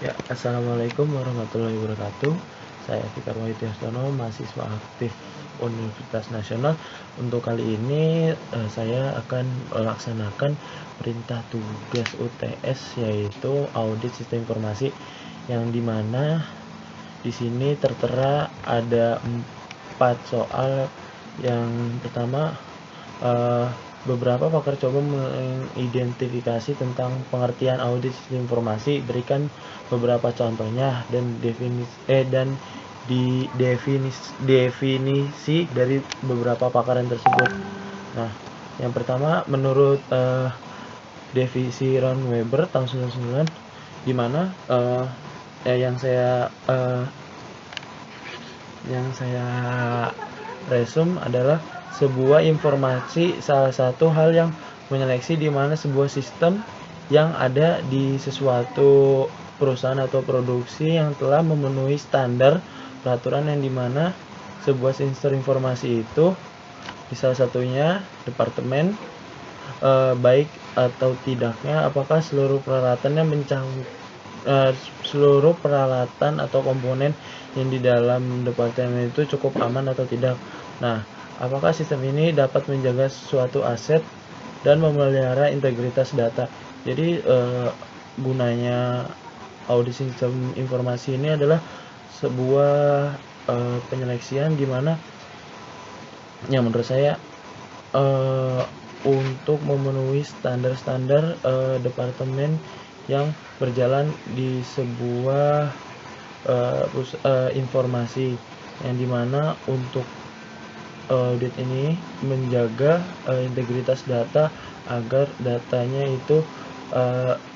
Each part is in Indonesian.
Ya, Assalamualaikum warahmatullahi wabarakatuh. Saya Fikar Wahidyastono, mahasiswa aktif Universitas Nasional. Untuk kali ini saya akan melaksanakan perintah tugas UTS, yaitu audit sistem informasi, yang dimana di sini tertera ada 4 soal. Yang pertama, beberapa pakar coba mengidentifikasi tentang pengertian audit sistem informasi. Berikan beberapa contohnya dan definisi dari beberapa pakaran tersebut. Nah, yang pertama menurut definisi Ron Weber tahun 1999, di mana yang saya resume adalah sebuah informasi salah satu hal yang menyeleksi di mana sebuah sistem yang ada di sesuatu perusahaan atau produksi yang telah memenuhi standar peraturan, yang dimana sebuah sistem informasi itu di salah satunya departemen, baik atau tidaknya apakah seluruh peralatan atau komponen yang di dalam departemen itu cukup aman atau tidak. Nah, apakah sistem ini dapat menjaga suatu aset dan memelihara integritas data. Jadi gunanya audit sistem informasi ini adalah sebuah penyeleksian di mana yang menurut saya untuk memenuhi standar-standar departemen yang berjalan di sebuah informasi, yang dimana untuk audit ini menjaga integritas data agar datanya itu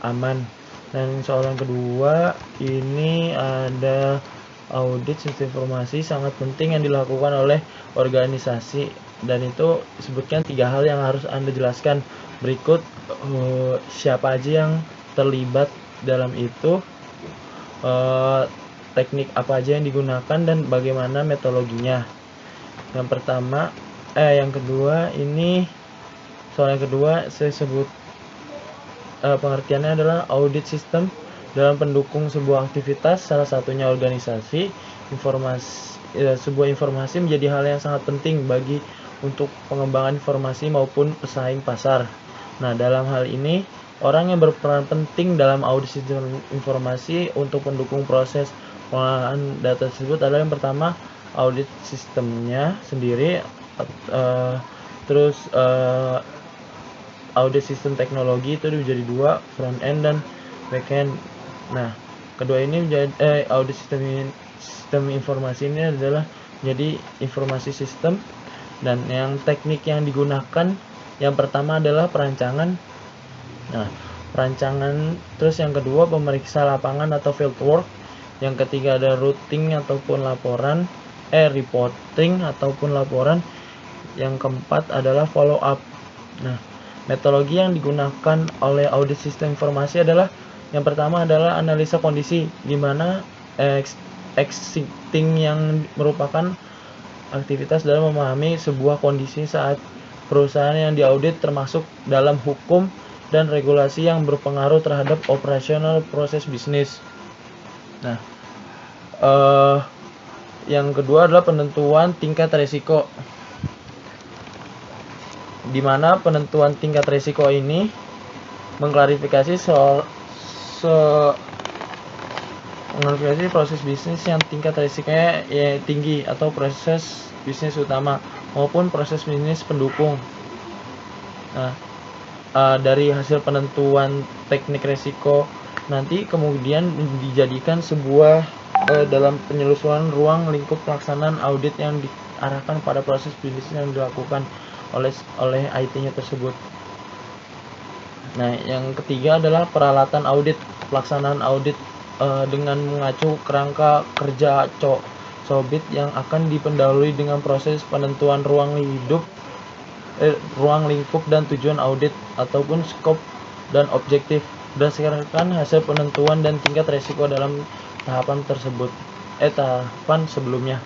aman. Dan soal yang kedua ini ada audit sistem informasi sangat penting yang dilakukan oleh organisasi, dan itu disebutkan 3 hal yang harus Anda jelaskan berikut. Siapa aja yang terlibat dalam itu, teknik apa aja yang digunakan, dan bagaimana metodologinya. Soal yang kedua saya sebut pengertiannya adalah audit sistem dalam pendukung sebuah aktivitas, salah satunya organisasi. Sebuah informasi menjadi hal yang sangat penting bagi untuk pengembangan informasi maupun pesaing pasar. Nah, dalam hal ini orang yang berperan penting dalam audit sistem informasi untuk mendukung proses pengolahan data tersebut adalah yang pertama audit sistemnya sendiri, terus audit sistem teknologi itu menjadi 2, front end dan back end. Nah, kedua ini menjadi audit sistem informasi ini adalah menjadi informasi sistem, dan yang teknik yang digunakan yang pertama adalah perancangan. Nah, perancangan, terus yang kedua pemeriksa lapangan atau field work, yang ketiga ada reporting ataupun laporan, yang keempat adalah follow up. Nah, metodologi yang digunakan oleh audit sistem informasi adalah yang pertama adalah analisa kondisi, di mana existing yang merupakan aktivitas dalam memahami sebuah kondisi saat perusahaan yang diaudit, termasuk dalam hukum dan regulasi yang berpengaruh terhadap operasional proses bisnis. Nah, yang kedua adalah penentuan tingkat risiko, di mana penentuan tingkat risiko ini mengklarifikasi proses bisnis yang tingkat risikonya tinggi, atau proses bisnis utama maupun proses bisnis pendukung. Nah, dari hasil penentuan teknik risiko nanti kemudian dijadikan sebuah dalam penyelusuran ruang lingkup pelaksanaan audit yang diarahkan pada proses bisnis yang dilakukan oleh IT-nya tersebut. Nah, yang ketiga adalah peralatan audit. Pelaksanaan audit dengan mengacu kerangka kerja COBIT yang akan dipendahului dengan proses penentuan ruang lingkup dan tujuan audit ataupun scope dan objektif berdasarkan hasil penentuan dan tingkat risiko dalam tahapan sebelumnya.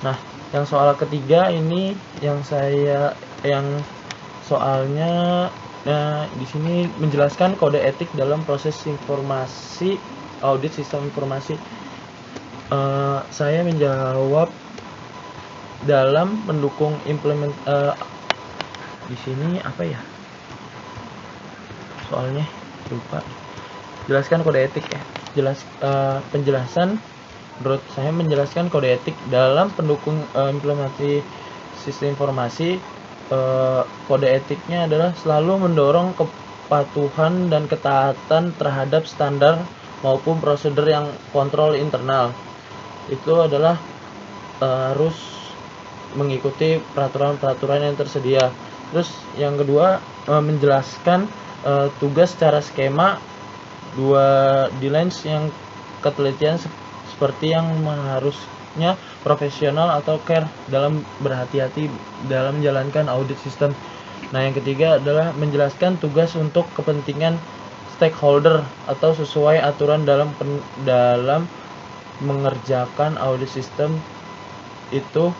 Nah, yang soal ketiga ini yang soalnya di sini menjelaskan kode etik dalam proses informasi audit sistem informasi. Saya menjawab dalam mendukung di sini apa ya? Soalnya lupa. Jelaskan kode etik ya. Penjelasan menurut saya menjelaskan kode etik dalam pendukung implementasi sistem informasi. Kode etiknya adalah selalu mendorong kepatuhan dan ketaatan terhadap standar maupun prosedur yang kontrol internal. Itu adalah harus mengikuti peraturan-peraturan yang tersedia. Terus yang kedua, menjelaskan tugas secara skema, dua lines yang ketelitian seperti yang harusnya profesional atau care dalam berhati-hati dalam menjalankan audit sistem. Nah, yang ketiga adalah menjelaskan tugas untuk kepentingan stakeholder atau sesuai aturan dalam mengerjakan audit sistem itu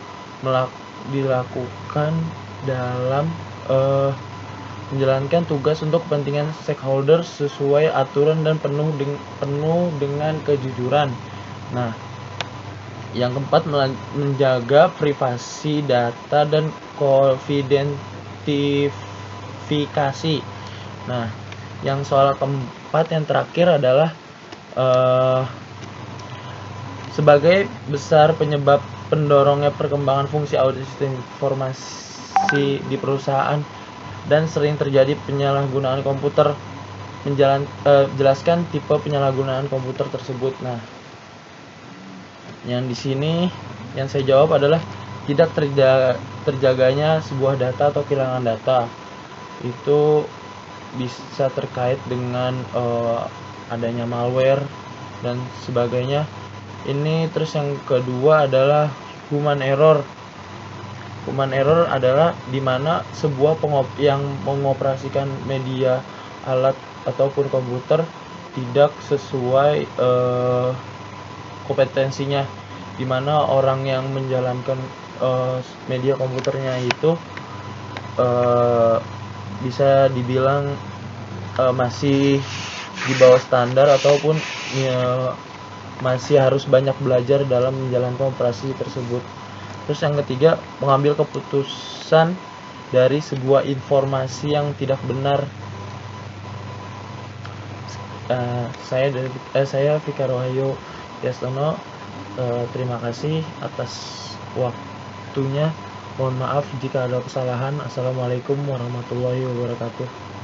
dilakukan dalam menjalankan tugas untuk kepentingan stakeholder sesuai aturan dan penuh dengan kejujuran. Nah, yang keempat, menjaga privasi data dan konfidentifikasi. Nah, yang soal keempat yang terakhir adalah sebagai besar penyebab pendorongnya perkembangan fungsi audit sistem informasi di perusahaan dan sering terjadi penyalahgunaan komputer. Jelaskan tipe penyalahgunaan komputer tersebut. Nah, yang di sini yang saya jawab adalah tidak terjaganya sebuah data atau kehilangan data. Itu bisa terkait dengan adanya malware dan sebagainya. Ini terus yang kedua adalah human error. Human error adalah di mana sebuah yang mengoperasikan media, alat ataupun komputer tidak sesuai kompetensinya, di mana orang yang menjalankan media komputernya itu bisa dibilang masih di bawah standar ataupun masih harus banyak belajar dalam menjalankan operasi tersebut. Terus yang ketiga, mengambil keputusan dari sebuah informasi yang tidak benar. Saya Fikar Wahyu Yastono. Terima kasih atas waktunya. Mohon maaf jika ada kesalahan. Assalamualaikum warahmatullahi wabarakatuh.